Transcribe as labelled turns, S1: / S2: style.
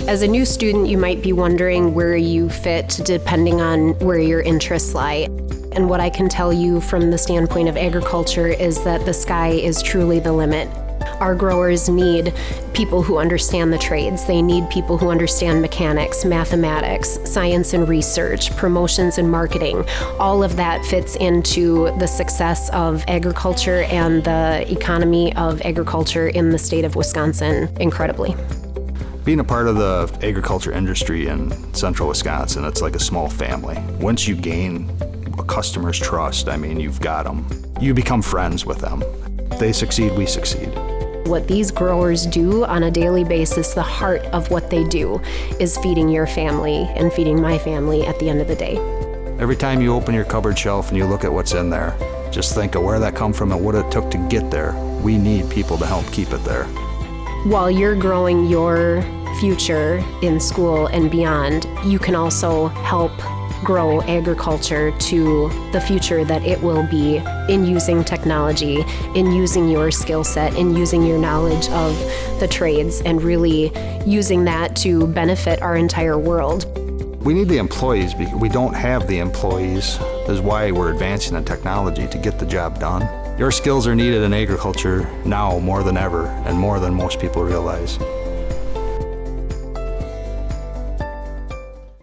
S1: As a new student, you might be wondering where you fit depending on where your interests lie. And what I can tell you from the standpoint of agriculture is that the sky is truly the limit. Our growers need people who understand the trades. They need people who understand mechanics, mathematics, science and research, promotions and marketing. All of that fits into the success of agriculture and the economy of agriculture in the state of Wisconsin incredibly.
S2: Being a part of the agriculture industry in central Wisconsin, it's like a small family. Once you gain a customer's trust, you've got them. You become friends with them. They succeed, we succeed.
S1: What these growers do on a daily basis, the heart of what they do, is feeding your family and feeding my family at the end of the day.
S2: Every time you open your cupboard shelf and you look at what's in there, just think of where that come from and what it took to get there. We need people to help keep it there.
S1: While you're growing your future in school and beyond, you can also help grow agriculture to the future that it will be in using technology, in using your skill set, in using your knowledge of the trades, and really using that to benefit our entire world.
S2: We need the employees. We don't have the employees. That's why we're advancing the technology to get the job done. Your skills are needed in agriculture now more than ever and more than most people realize.